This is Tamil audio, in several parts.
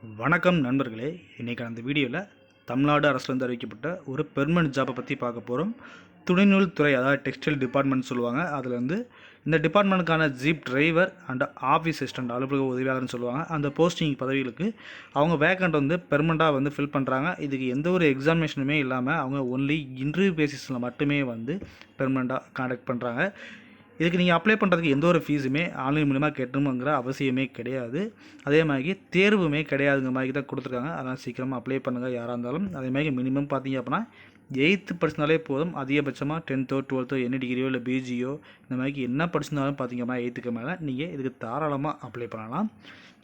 வணக்கம் நண்பர்களே. இன்றைக்கான அந்த வீடியோவில் தமிழ்நாடு அரசுலேருந்து அறிவிக்கப்பட்ட ஒரு பெர்மனன்ட் ஜாப்பை பற்றி பார்க்க போகிறோம். துணிநூல் துறை, அதாவது டெக்ஸ்டைல் டிபார்ட்மெண்ட் சொல்லுவாங்க. அதில் வந்து இந்த டிபார்ட்மெண்ட்டுக்கான jeep driver and office assistant, அலுவலக உதவியாளர்னு சொல்லுவாங்க. அந்த போஸ்டிங் பதவிகளுக்கு அவங்க வேக்கண்ட் வந்து பெர்மனண்ட்டாக வந்து ஃபில் பண்ணுறாங்க. இதுக்கு எந்த ஒரு எக்ஸாமினேஷனுமே இல்லாமல் அவங்க ஒன்லி இன்டர்வியூ பேசிஸில் மட்டுமே வந்து பெர்மனண்ட்டாக காண்டக்ட் பண்ணுறாங்க. இதுக்கு நீங்கள் அப்ளை பண்ணுறதுக்கு எந்த ஒரு ஃபீஸுமே ஆன்லைன் மூலிமா கட்டணுங்கிற அவசியமே கிடையாது. அதே மாதிரி தேர்வுமே கிடையாதுங்கிற மாதிரி தான் கொடுத்துருக்காங்க. அதனால் சீக்கிரமாக அப்ளை பண்ணுங்கள் யாராக இருந்தாலும். அதே மாதிரி மினிமம் பார்த்தீங்க அப்படின்னா 8th படிச்சிருந்தாலே போதும். அதிகபட்சமாக 10th 12th என்ன டிகிரியோ இல்லை பிஜியோ இந்த மாதிரி என்ன படிச்சிருந்தாலும் பார்த்தீங்க அப்படின்னா 8th மேலே நீங்கள் இதுக்கு தாராளமாக அப்ளை பண்ணலாம்.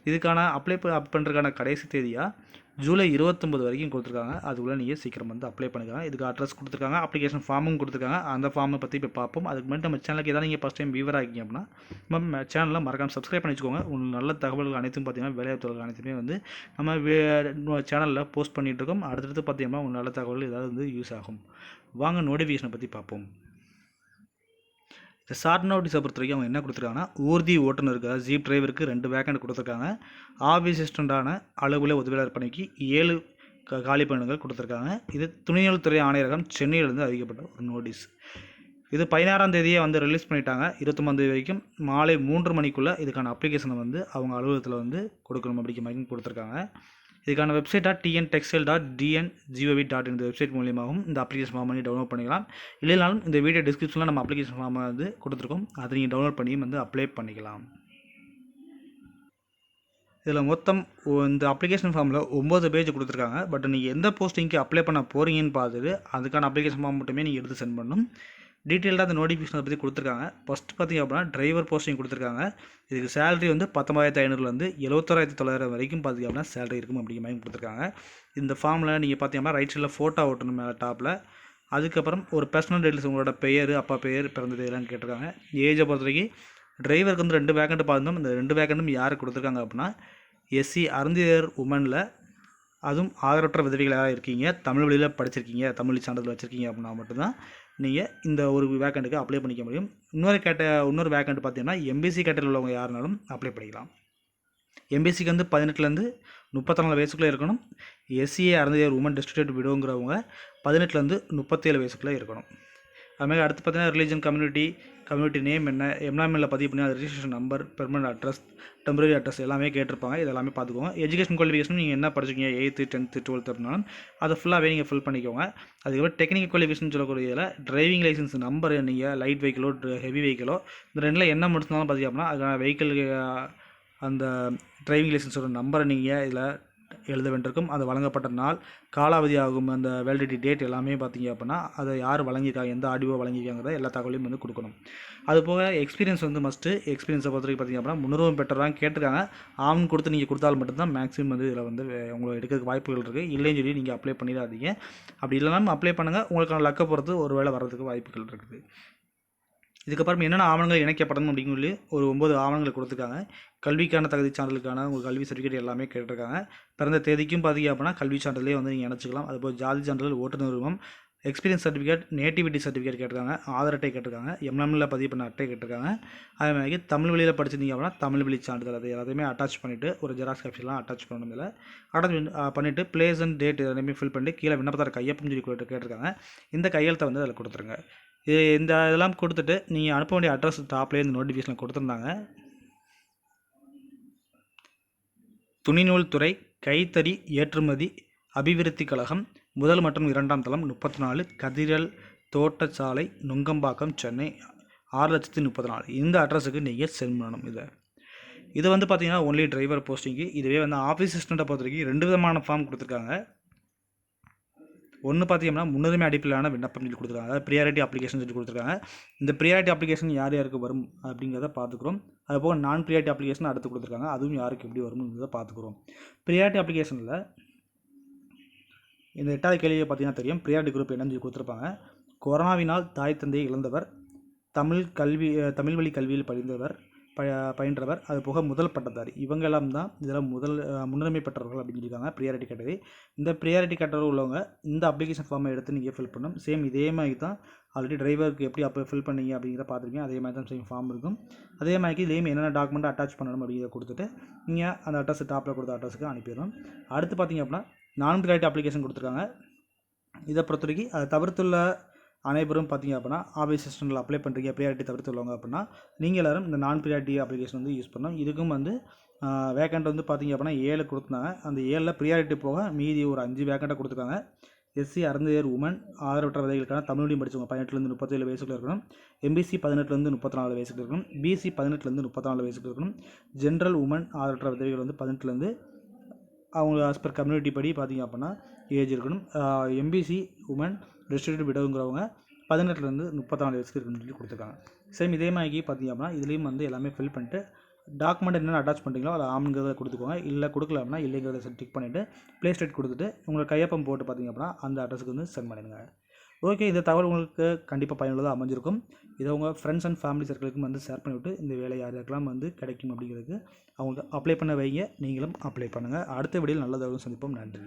இதுக்கான அப்ளை பண்ணுறதுக்கான கடைசி தேதியாக ஜூலை 29 வரைக்கும் கொடுத்துருக்காங்க. அதுக்குள்ளே நீங்கள் சீக்கிரம் வந்து அப்ளை பண்ணிக்கலாம். இதுக்கு அட்ரஸ் கொடுத்துருக்காங்க, அப்ளிகேஷன் ஃபார்மும் கொடுத்துருக்காங்க. அந்த ஃபார்மை பற்றி இப்போ பார்ப்போம். அதுக்கு முன்னாடி நம்ம சேனலுக்கு எதாவது நீங்கள் ஃபஸ்ட் டைம் வியூவர் ஆகிங்க அப்படின்னா நம்ம சேனலில் மறக்காமல் சப்ஸ்கிரைப் பண்ணி வச்சுக்கோங்க. உங்களுக்கு நல்ல தகவல்கள் அனைத்தும் பார்த்தீங்கன்னா வேலைவாய்ப்புகள் அனைத்துமே வந்து நம்ம சேனலில் போஸ்ட் பண்ணிகிட்ருக்கோம். அடுத்தடுத்து பார்த்தீங்கன்னா உங்களுக்கு நல்ல தகவல் ஏதாவது வந்து யூஸ் ஆகும். வாங்க நோட்டிஃபிகேஷனை பற்றி பார்ப்போம். இந்த ஷார்ட் நோட்டீஸை பொறுத்த வரைக்கும் அவங்க என்ன கொடுத்துருக்காங்கன்னா, ஊர்தி ஓட்டுநருக்கு ஜீப் டிரைவருக்கு 2 வேக்கண்ட் கொடுத்துருக்காங்க. ஆஃபீஸ் அசிஸ்டண்டான அலுவலக உதவியாளர் பணிக்கு 7 காலி பணிகள் கொடுத்துருக்காங்க. இது துணிநூல் துறை ஆணையரகம் சென்னையிலேருந்து அறிவிக்கப்பட்ட ஒரு நோட்டீஸ். இது 16ஆம் தேதியே வந்து ரிலீஸ் பண்ணிட்டாங்க. 29ஆம் தேதி வரைக்கும் மாலை 3 மணிக்குள்ளே இதுக்கான அப்ளிகேஷனை வந்து அவங்க அலுவலகத்தில் வந்து கொடுக்கணும் அப்படிங்கிற மாதிரி கொடுத்துருக்காங்க. இதுக்கான வெப்சைட்டாக tn.textile.dn.gov.in இந்த வெப்சைட் மூலியமாகவும் இந்த அப்ளிகேஷன் ஃபார்ம் பண்ணி டவுன்லோட் பண்ணிக்கலாம். இல்லைனாலும் இந்த வீடியோ டிஸ்கிரிப்ஷனில் நம்ம அப்ளிகேஷன் ஃபார்மை வந்து கொடுத்துருக்கோம். அதை நீங்கள் டவுன்லோட் பண்ணியும் வந்து அப்ளை பண்ணிக்கலாம். இதில் மொத்தம் இந்த அப்ளிகேஷன் ஃபார்மில் 9 பேஜ் கொடுத்துருக்காங்க. பட் நீங்கள் எந்த போஸ்டிங்க்கு அப்ளை பண்ண போகிறீங்கன்னு பார்த்துட்டு அதுக்கான அப்ளிகேஷன் ஃபார்ம் மட்டுமே நீங்கள் எடுத்து சென்ட் பண்ணணும். டீட்டெயில்டாக அந்த நோட்டிஃபிகேஷனை பற்றி கொடுத்துருக்காங்க. ஃபஸ்ட்டு பார்த்திங்க அப்படின்னா டிரைவர் போஸ்டிங் கொடுத்துருக்காங்க. இதுக்கு சேலரி வந்து 19,500லேருந்து 71,900 வரைக்கும் பார்த்திங்க அப்படின்னா சேலரி இருக்கும் அப்படிங்கிற மாதிரி கொடுத்துருக்காங்க. இந்த ஃபார்மில் நீங்கள் பார்த்தீங்கன்னா ரைட் சைடில் ஃபோட்டோ ஓட்டணும் மேலே டாப்பில். அதுக்கப்புறம் ஒரு பர்சனல் டீட்டெயில்ஸ், உங்களோட பெயர், அப்பா பெயர், பிறந்தது எல்லாம் கேட்டிருக்காங்க. ஏஜை பொறுத்த வரைக்கும் டிரைவருக்கு வந்து 2 வேக்கண்ட் பார்த்தோம். இந்த 2 வேக்கண்ட்டும் யாருக்கு கொடுத்துருக்காங்க அப்படின்னா எஸ்சி அருந்தியர் உமனில், அதுவும் ஆதரவற்ற விதவைகளாக இருக்கீங்க, தமிழ் வழியில் படிச்சிருக்கீங்க, தமிழ் சான்றிதழ் வச்சுருக்கீங்க அப்படின்னா மட்டும்தான் நீங்கள் இந்த ஒரு வேக்கண்ட்டுக்கு அப்ளை பண்ணிக்க முடியும். இன்னொரு வேக்கண்ட் பார்த்தீங்கன்னா எம்பிசி கேட்டகரியில் உள்ளவங்க யாருனாலும் அப்ளை பண்ணிக்கலாம். எம்பிசிக்கு வந்து 18லேருந்து 34 வயசுக்குள்ளே இருக்கணும். எஸ்சிஏ அருந்தியர் உமன் டிஸ்ட்ரிக்ட் விடோங்கிறவங்க 18லேருந்து 37 வயசுக்குள்ளே இருக்கணும். அதுமாதிரி அடுத்து பார்த்தீங்கன்னா ரிலீஜன், கம்யூனிட்டி நேம் என்ன, எம்ப்ளாய்மெண்ட்டில் பதிவு பண்ணி registration number, permanent address, temporary address எல்லாமே கேட்டிருப்பாங்க. இது எல்லாமே பார்த்துக்கோங்க. எஜுகேஷன் குவாலிஃபிகேஷன் நீங்கள் என்ன படிச்சிருக்கீங்க, 8th 10th 12th அப்படின்னாலும் அதை ஃபுல்லாகவே நீங்கள் ஃபில் பண்ணிக்கோங்க. அதுக்கப்புறம் டெக்னிக்கல் குவாலிஃபிகேஷன் சொல்லக்கூடியதில் டிரைவிங் லைசன்ஸ் நம்பர், நீங்கள் லைட் வெஹிக்கிளோ ஹெவி வெஹிக்கிளோ இந்த ரெண்டில் என்ன முடிச்சிருந்தாலும் பார்த்திங்க அப்படின்னா அதுக்கான வெஹிக்கிள் அந்த டிரைவிங் லைசன்ஸோட நம்பரை நீங்கள் இதில் எழுத வேண்டியிருக்கும். அது வழங்கப்பட்ட நாள், காலாவதி ஆகும் அந்த வேலிடிட்டி டேட் எல்லாமே பார்த்தீங்க அப்படின்னா அதை யார் வழங்கியிருக்காங்க, எந்த ஆடியோ வழங்கியிருக்காங்கிறத எல்லா தகவலையும் வந்து கொடுக்கணும். அதுபோக எக்ஸ்பீரியன்ஸ் வந்து மஸ்ட்டு. எக்ஸ்பீரியன்ஸை பொறுத்த வரைக்கும் பார்த்திங்க அப்படின்னா முன்னுரிமை பெற்றவங்க கேட்டிருக்காங்க. ஆவணம் கொடுத்து நீங்கள் கொடுத்தாலும் மட்டும்தான் மேக்ஸிமம் வந்து இதில் வந்து உங்களை எடுக்கிறதுக்கு வாய்ப்புகள் இருக்குது. இல்லைன்னு சொல்லி நீங்கள் அப்ளை பண்ணிடாதீங்க. அப்படி இல்லைனாலும் அப்ளை பண்ணுங்கள். உங்களுக்கான லக்கை பொறுத்து ஒரு வேளை வர்றதுக்கு வாய்ப்புகள் இருக்குது. இதுக்கப்புறம் என்னென்ன ஆவணங்கள் இணைக்கப்படணும் அப்படின்னு சொல்லி ஒரு 9 ஆவணங்கள் கொடுத்துருக்காங்க. கல்விக்கான தகுதி சான்றிதழுக்கான உங்கள் கல்வி சர்டிஃபிகேட் எல்லாமே கேட்டிருக்காங்க. பிறந்த தேதிக்கும் பார்த்திங்க அப்படின்னா கல்வி சான்றிதழே வந்து நீங்கள் இணைச்சிக்கலாம். அதுபோல் ஜாதி சான்றிதழ், ஓட்டுநர் உரிமம், எக்ஸ்பீரியன்ஸ் சர்டிஃபிகேட், நேட்டிவிட்டி சர்டிஃபிகேட் கேட்டிருக்காங்க. ஆதார் அட்டை கேட்டிருக்காங்க. எம்எம்எல்ல பதிவு பண்ண அட்டை கேட்டிருக்காங்க. அதே மாதிரி தமிழ் வழியில் படிச்சிருந்தீங்க அப்படின்னா தமிழ் வழி சான்றிதழ் அது எல்லாத்தையுமே அட்டாச் பண்ணிவிட்டு ஒரு ஜெராக்ஸ் காப்பிலாம் அட்டாச் பண்ணணும். இதில் அட்டாச் பண்ணிவிட்டு பிளேஸ் அண்ட் டேட் எல்லாமே ஃபில் பண்ணி கீழே விண்ணப்பத்தார் கையொப்பம் சொல்லி கேட்டிருக்காங்க. இந்த கையெழுத்தை வந்து அதில் கொடுத்துருங்க. இந்த இதெல்லாம் கொடுத்துட்டு நீங்கள் அனுப்ப வேண்டிய அட்ரஸ் டாப்லேயே இந்த நோட்டிஃபிகேஷனில் கொடுத்துருந்தாங்க. துணிநூல் துறை கைத்தறி ஏற்றுமதி அபிவிருத்தி கழகம், 1 மற்றும் 2ஆம் தளம், 34, கதிரல் தோட்டச்சாலை, நுங்கம்பாக்கம், சென்னை 6,34,000 இந்த அட்ரஸுக்கு நீங்கள் சென்ட் பண்ணணும். இது வந்து பார்த்தீங்கன்னா ஒன்லி டிரைவர் போஸ்டிங்கு. இதுவே வந்து ஆஃபீஸ் அசிஸ்டண்ட்டை பொறுத்த வரைக்கும் 2 விதமான ஃபார்ம் கொடுத்துருக்காங்க. ஒன்று பார்த்தீங்கன்னா முன்னுரிமை அடிப்படையிலான விண்ணப்பம் சொல்லி கொடுத்துருக்காங்க. அதாவது ப்ரியாரிட்டி அப்ளிகேஷன் சொல்லி கொடுத்துருக்காங்க. இந்த ப்ரியாரிட்டி அப்ளிகேஷன் யார் யாருக்கு வரும் அப்படிங்கிறத பார்த்துக்குறோம். அதுபோக நான் ப்ரியாரிட்டி அப்ளிகேஷன் அடுத்து கொடுத்துருக்காங்க. அதுவும் யாருக்கு எப்படி வரும்ங்கிறத பார்த்துக்குறோம். ப்ரியாரிட்டி அப்ளிகேஷனில் இந்த 8வது கேள்வியை பார்த்தீங்கன்னா தெரியும். ப்ரியாரிட்டி குரூப் என்னன்னு சொல்லி கொடுத்துருப்பாங்க. கொரோனாவினால் தாய் தந்தையை இழந்தவர், தமிழ் வழி கல்வியில் பயின்றவர், அது போக முதல் பட்டதாரி, இவங்கெல்லாம் தான் இதில் முன்னுரிமை பெற்றவர்கள் அப்படின்னு சொல்லியிருக்காங்க ப்ரியாரிட்டி கேட்டகரி. இந்த ப்ரியாரிட்டி கேட்டகரி உள்ளவங்க இந்த அப்ளிகேஷன் ஃபார்மை எடுத்து நீங்கள் ஃபில் பண்ணணும். சேம் இதே மாதிரி தான் ஆல்ரெடி டிரைவருக்கு எப்படி அப்போ ஃபில் பண்ணீங்க அப்படிங்கிறத பார்த்துருக்கீங்க. அதே மாதிரி தான் சேம் ஃபார்ம் இருக்கும். அதே மாதிரி இதுலேயும் என்னென்ன டாக்குமெண்ட் அட்டாச் பண்ணணும் அப்படிங்கிறத கொடுத்துட்டு நீங்கள் அந்த அட்ரஸ் டாப்பில் கொடுத்த அட்ரஸுக்கு அனுப்பிடணும். அடுத்து பார்த்தீங்க அப்படின்னா நான் ப்ரியாரிட்டி அப்ளிகேஷன் கொடுத்துருக்காங்க. இதை பொறுத்த வரைக்கும் அதை தவிர்த்துள்ள அனைவரும் பார்த்தீங்க அப்படின்னா ஆஃபீஸ் சிஸ்டமில் அப்ளை பண்ணுறீங்க ப்ரியாரிட்டி தவிர்த்துள்ளவங்க அப்படின்னா நீங்கள் எல்லோரும் இந்த நான் ப்ரியாரிட்டி அப்ளிகேஷன் வந்து யூஸ் பண்ணணும். இதுக்கும் வந்து வேக்கண்ட் வந்து பார்த்தீங்க அப்படின்னா 7 கொடுத்துருந்தாங்க. அந்த 7ல் ப்ரியாரிட்டி போக மீதி ஒரு 5 வேக்கண்ட்டாக கொடுத்துருக்காங்க. எஸ்சி அருந்தையர் உமன் ஆதரவற்ற விதைகளுக்கான தமிழ் மீடியம் படித்தவங்க 18லேருந்து 37 வயசுக்குள்ள இருக்கணும். எம்பிசி 18லேருந்து 34 வயசுக்கு இருக்கணும். பிசி 18லேருந்து 34 வயசுக்கு இருக்கணும். ஜென்ரல் உமன் ஆதரவற்ற விதைகள் வந்து 18லேருந்து அவங்க ஆஸ் பர் கம்யூனிட்டி படி பார்த்தீங்க அப்படின்னா ஏஜ் இருக்கணும். எம்பிசி உமன் ரெஸ்ட்ரிக்டட் விடவுங்கிறவங்க 18லேருந்து 34 வயசுக்கு இருக்கணும்னு சொல்லி கொடுத்துருக்காங்க. சேம் இதே மாதிரி பார்த்தீங்க அப்படின்னா இதுலேயும் வந்து எல்லாமே ஃபில் பண்ணிட்டு டாக்குமெண்ட் என்னென்ன அட்டாச் பண்ணுறீங்களோ அதை ஆம்ங்கிறத கொடுத்துக்கோங்க. இல்லை கொடுக்கல அப்படின்னா இல்லைங்கிறத டிக் பண்ணிவிட்டு ப்ளே ஸ்டேட் கொடுத்துட்டு உங்களுக்கு கையொப்பம் போட்டு பார்த்தீங்க அப்படின்னா அந்த அட்ரஸுக்கு வந்து சென்ட் பண்ணிடுங்க. ஓகே, இந்த தகவல் உங்களுக்கு கண்டிப்பாக பயனுள்ளதாக அமைஞ்சிருக்கும். இதை உங்கள் ஃப்ரெண்ட்ஸ் அண்ட் ஃபேமிலி சர்க்கிளுக்கும் வந்து ஷேர் பண்ணிவிட்டு இந்த வேலை யார் யாருக்கெல்லாம் வந்து கிடைக்கும் அப்படிங்கிறதுக்கு அவங்களுக்கு அப்ளை பண்ண வைங்க. நீங்களும் அப்ளை பண்ணுங்கள். அடுத்த வீடியோவில் நல்ல தகவல் சந்திப்போம். நன்றி.